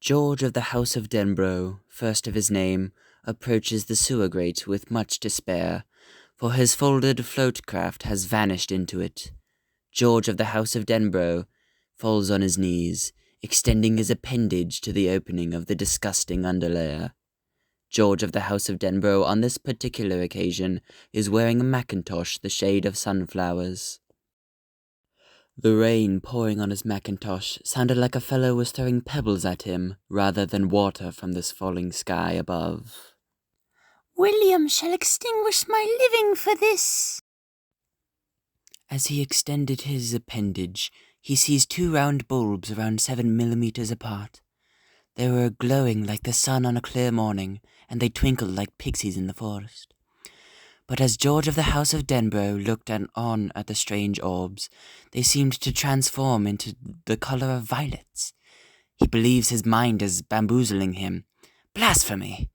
George of the House of Denbrough, first of his name, approaches the sewer grate with much despair, for his folded float-craft has vanished into it. George of the House of Denbrough falls on his knees, extending his appendage to the opening of the disgusting underlayer. George of the House of Denbrough on this particular occasion is wearing a mackintosh the shade of sunflowers. The rain pouring on his mackintosh sounded like a fellow was throwing pebbles at him rather than water from this falling sky above. William shall extinguish my living for this. As he extended his appendage, he sees two round bulbs around 7 millimeters apart. They were glowing like the sun on a clear morning, and they twinkled like pixies in the forest. But as George of the House of Denbrough looked on at the strange orbs, they seemed to transform into the colour of violets. He believes his mind is bamboozling him. Blasphemy!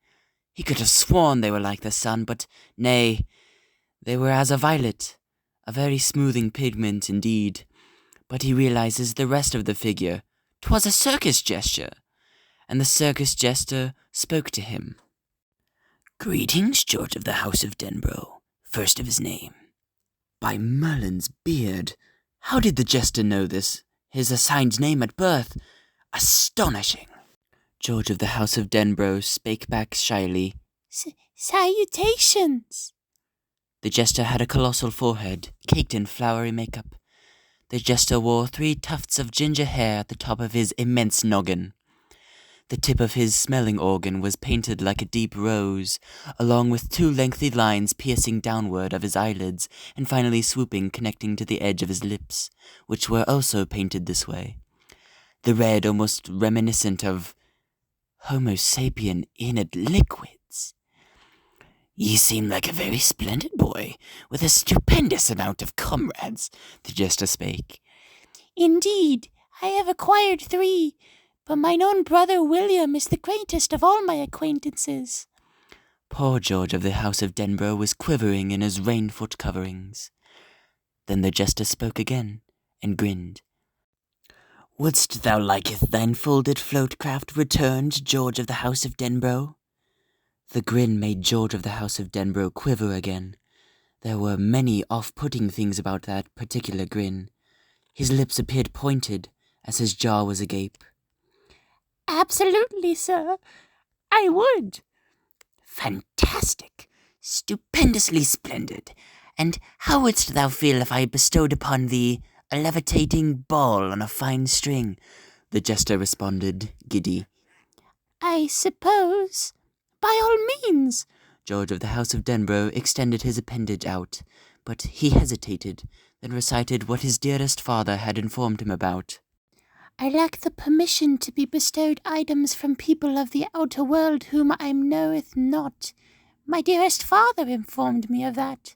He could have sworn they were like the sun, but nay, they were as a violet, a very smoothing pigment indeed. But he realizes the rest of the figure. 'Twas a circus gesture, and the circus jester spoke to him. "Greetings, George of the House of Denbrough, first of his name." By Merlin's beard! How did the jester know this? His assigned name at birth? Astonishing! George of the House of Denbrough spake back shyly. Salutations! The jester had a colossal forehead, caked in flowery makeup. The jester wore 3 tufts of ginger hair at the top of his immense noggin. The tip of his smelling organ was painted like a deep rose, along with 2 lengthy lines piercing downward of his eyelids and finally swooping connecting to the edge of his lips, which were also painted this way. The red almost reminiscent of Homo sapien inert liquids. "Ye seem like a very splendid boy, with a stupendous amount of comrades," the jester spake. Indeed, I have acquired 3, but mine own brother William is the greatest of all my acquaintances. Poor George of the House of Denbrough was quivering in his rainfoot coverings. Then the jester spoke again, and grinned. "Wouldst thou liketh thine folded float-craft returned, George of the House of Denbrough?" The grin made George of the House of Denbrough quiver again. There were many off-putting things about that particular grin. His lips appeared pointed, as his jaw was agape. Absolutely, sir. I would. Fantastic! Stupendously splendid! And how wouldst thou feel if I bestowed upon thee a levitating ball on a fine string? The jester responded, giddy. I suppose. By all means. George of the House of Denbrough extended his appendage out, but he hesitated, then recited what his dearest father had informed him about. I lack the permission to be bestowed items from people of the outer world whom I knoweth not. My dearest father informed me of that.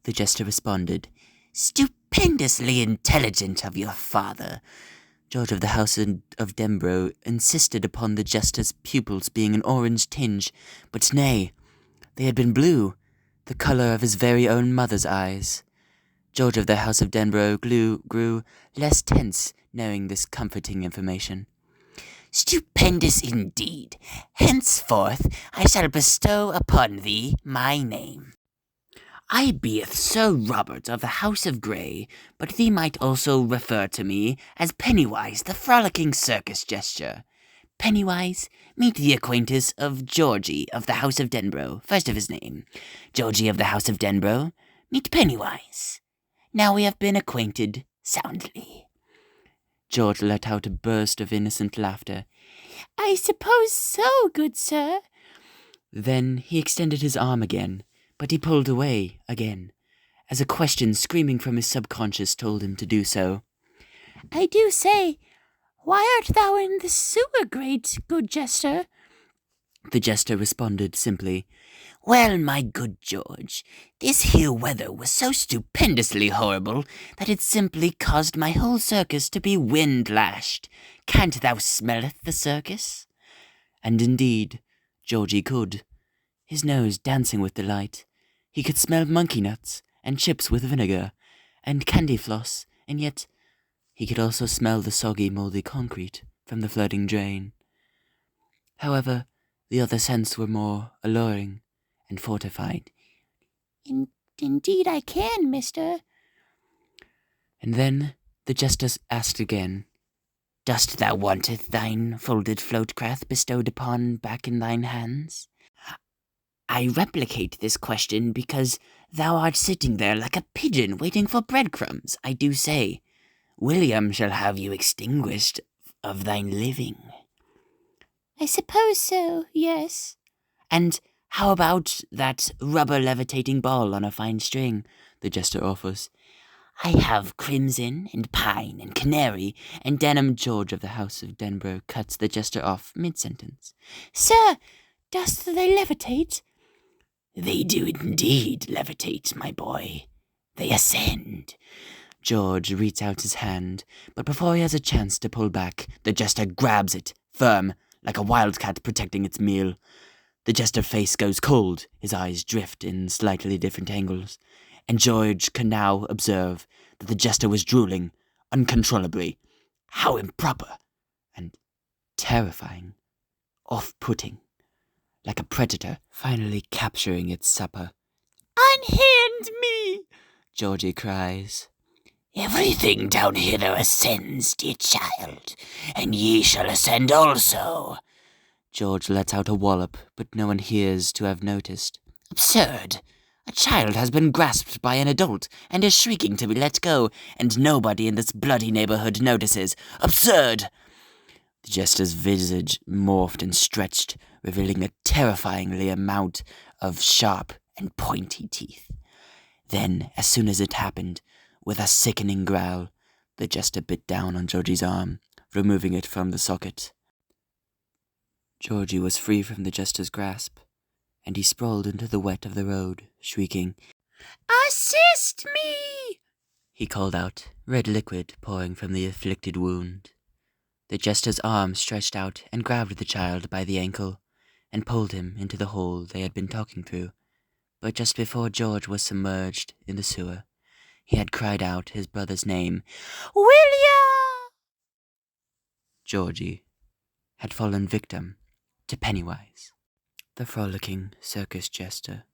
The jester responded, Stupendously intelligent of your father. George of the House of Denbrough insisted upon the jester's pupils being an orange tinge, but nay, they had been blue, the colour of his very own mother's eyes. George of the House of Denbrough grew less tense, knowing this comforting information. Stupendous indeed. Henceforth I shall bestow upon thee my name. I beeth Sir Robert of the House of Grey, but thee might also refer to me as Pennywise, the frolicking circus gesture. Pennywise, meet the acquaintance of Georgie of the House of Denbrough, first of his name. Georgie of the House of Denbrough, meet Pennywise. Now we have been acquainted soundly. George let out a burst of innocent laughter. I suppose so, good sir. Then he extended his arm again, but he pulled away again, as a question screaming from his subconscious told him to do so. I do say, why art thou in the sewer grate, good jester? The jester responded simply, Well, my good George, this here weather was so stupendously horrible that it simply caused my whole circus to be wind-lashed. Can't thou smelleth the circus? And indeed, Georgie could. His nose dancing with delight. He could smell monkey nuts, and chips with vinegar, and candy floss, and yet he could also smell the soggy, mouldy concrete from the flooding drain. However, the other scents were more alluring and fortified. Indeed I can, mister. And then the jester asked again, Dost thou wanteth thine folded float-craft bestowed upon back in thine hands? I replicate this question because thou art sitting there like a pigeon waiting for breadcrumbs, I do say. William shall have you extinguished of thine living. I suppose so, yes. And how about that rubber levitating ball on a fine string? The jester offers. I have crimson and pine and canary, and Denham George of the House of Denbrough cuts the jester off mid-sentence. Sir, dost they levitate? They do indeed levitate, my boy. They ascend. George reaches out his hand, but before he has a chance to pull back, the jester grabs it, firm, like a wildcat protecting its meal. The jester's face goes cold, his eyes drift in slightly different angles, and George can now observe that the jester was drooling uncontrollably. How improper and terrifying, off-putting, like a predator finally capturing its supper. Unhand me! Georgie cries. Everything down hither ascends, dear child, and ye shall ascend also. George lets out a wallop, but no one hears to have noticed. Absurd! A child has been grasped by an adult and is shrieking to be let go, and nobody in this bloody neighborhood notices. Absurd! The jester's visage morphed and stretched, revealing a terrifyingly amount of sharp and pointy teeth. Then, as soon as it happened, with a sickening growl, the jester bit down on Georgie's arm, removing it from the socket. Georgie was free from the jester's grasp, and he sprawled into the wet of the road, shrieking, Assist me! He called out, red liquid pouring from the afflicted wound. The jester's arm stretched out and grabbed the child by the ankle, and pulled him into the hole they had been talking through. But just before George was submerged in the sewer, he had cried out his brother's name, William! Georgie had fallen victim to Pennywise, the frolicking circus jester.